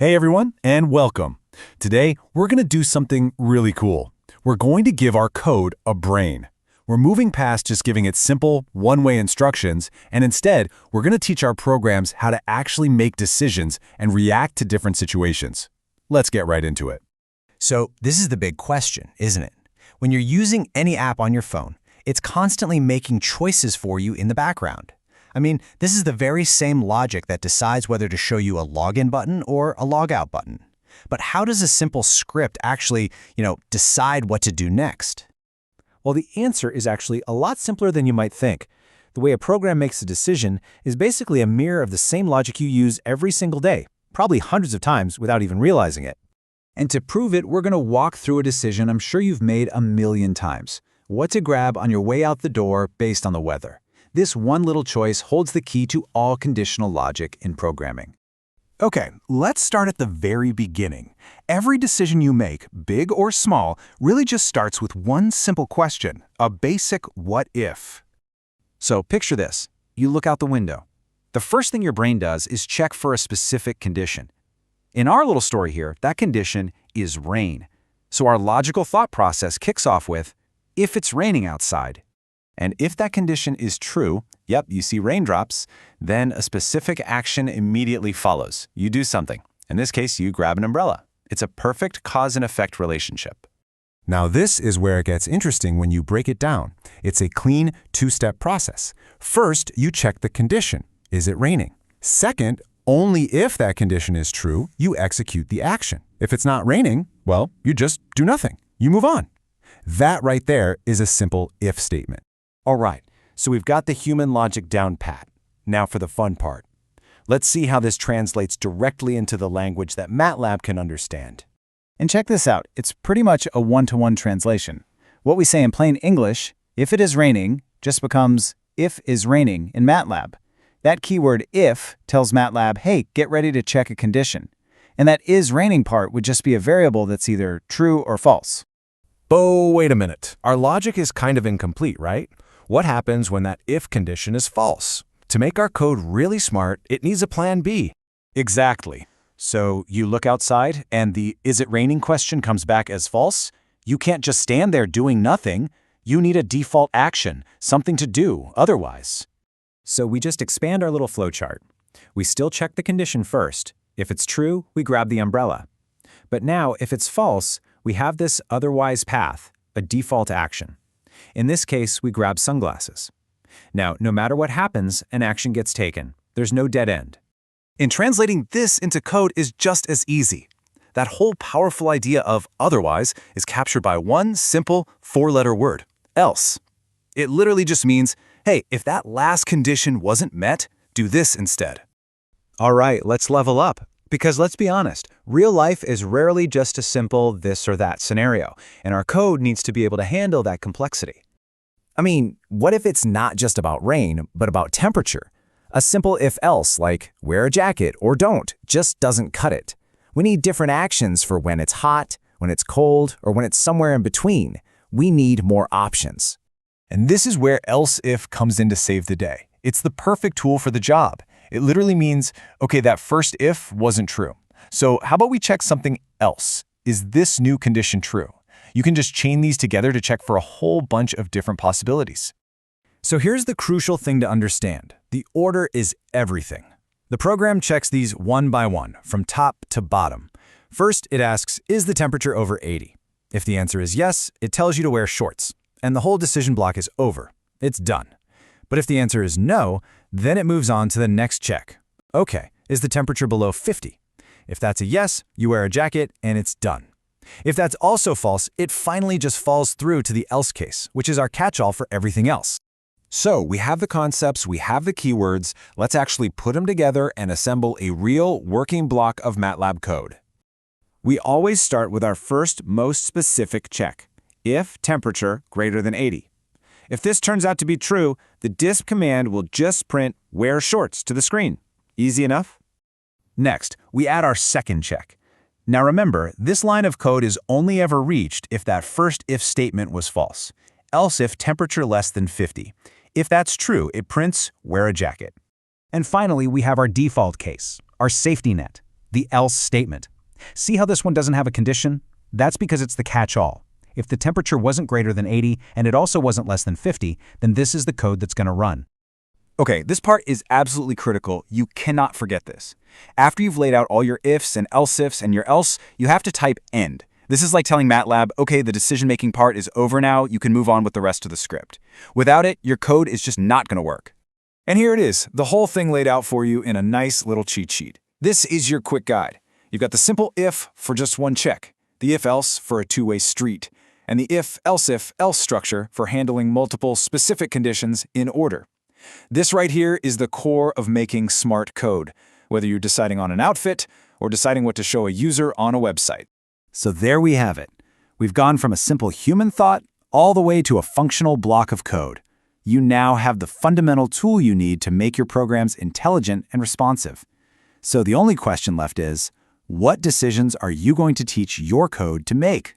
Hey everyone, and welcome. Today, we're going to do something really cool. We're going to give our code a brain. We're moving past just giving it simple, one-way instructions, and instead, we're going to teach our programs how to actually make decisions and react to different situations. Let's get right into it. So this is the big question, isn't it? When you're using any app on your phone, it's constantly making choices for you in the background. I mean, this is the very same logic that decides whether to show you a login button or a logout button. But how does a simple script actually, decide what to do next? Well, the answer is actually a lot simpler than you might think. The way a program makes a decision is basically a mirror of the same logic you use every single day, probably hundreds of times without even realizing it. And to prove it, we're going to walk through a decision I'm sure you've made a million times. What to grab on your way out the door based on the weather. This one little choice holds the key to all conditional logic in programming. Okay, let's start at the very beginning. Every decision you make, big or small, really just starts with one simple question, a basic what if. So picture this. You look out the window. The first thing your brain does is check for a specific condition. In our little story here, that condition is rain. So our logical thought process kicks off with, if it's raining outside. And if that condition is true, yep, you see raindrops, then a specific action immediately follows. You do something. In this case, you grab an umbrella. It's a perfect cause and effect relationship. Now this is where it gets interesting when you break it down. It's a clean two-step process. First, you check the condition. Is it raining? Second, only if that condition is true, you execute the action. If it's not raining, well, you just do nothing. You move on. That right there is a simple if statement. All right, so we've got the human logic down pat. Now for the fun part. Let's see how this translates directly into the language that MATLAB can understand. And check this out, it's pretty much a one-to-one translation. What we say in plain English, if it is raining, just becomes if is raining in MATLAB. That keyword if tells MATLAB, hey, get ready to check a condition. And that is raining part would just be a variable that's either true or false. But wait a minute. Our logic is kind of incomplete, right? What happens when that if condition is false? To make our code really smart, it needs a plan B. Exactly. So you look outside and the is it raining question comes back as false. You can't just stand there doing nothing. You need a default action, something to do otherwise. So we just expand our little flowchart. We still check the condition first. If it's true, we grab the umbrella. But now, if it's false, we have this otherwise path, a default action. In this case, we grab sunglasses. Now, no matter what happens, an action gets taken. There's no dead end. And translating this into code is just as easy. That whole powerful idea of otherwise is captured by one simple four-letter word, else. It literally just means, hey, if that last condition wasn't met, do this instead. All right, let's level up. Because let's be honest, real life is rarely just a simple this or that scenario, and our code needs to be able to handle that complexity. I mean, what if it's not just about rain, but about temperature? A simple if-else like wear a jacket or don't just doesn't cut it. We need different actions for when it's hot, when it's cold, or when it's somewhere in between. We need more options. And this is where Elseif comes in to save the day. It's the perfect tool for the job. It literally means, okay, that first if wasn't true. So how about we check something else? Is this new condition true? You can just chain these together to check for a whole bunch of different possibilities. So here's the crucial thing to understand. The order is everything. The program checks these one by one, from top to bottom. First, it asks, is the temperature over 80? If the answer is yes, it tells you to wear shorts, and the whole decision block is over. It's done. But if the answer is no, then it moves on to the next check. Okay, is the temperature below 50? If that's a yes, you wear a jacket and it's done. If that's also false, it finally just falls through to the else case, which is our catch-all for everything else. So we have the concepts, we have the keywords, let's actually put them together and assemble a real working block of MATLAB code. We always start with our first most specific check, if temperature greater than 80. If this turns out to be true, the disp command will just print wear shorts to the screen. Easy enough? Next, we add our second check. Now remember, this line of code is only ever reached if that first if statement was false, else if temperature less than 50. If that's true, it prints wear a jacket. And finally, we have our default case, our safety net. the else statement. See how this one doesn't have a condition? That's because it's the catch-all. If the temperature wasn't greater than 80 and it also wasn't less than 50, then this is the code that's going to run. Okay, this part is absolutely critical. You cannot forget this. After you've laid out all your ifs and elseifs and your else, you have to type end. This is like telling MATLAB, okay, the decision-making part is over now, you can move on with the rest of the script. Without it, your code is just not going to work. And here it is, the whole thing laid out for you in a nice little cheat sheet. This is your quick guide. You've got the simple if for just one check, the if-else for a two-way street, and the if-else-if-else structure for handling multiple specific conditions in order. This right here is the core of making smart code, whether you're deciding on an outfit or deciding what to show a user on a website. So there we have it. We've gone from a simple human thought all the way to a functional block of code. You now have the fundamental tool you need to make your programs intelligent and responsive. So the only question left is, what decisions are you going to teach your code to make?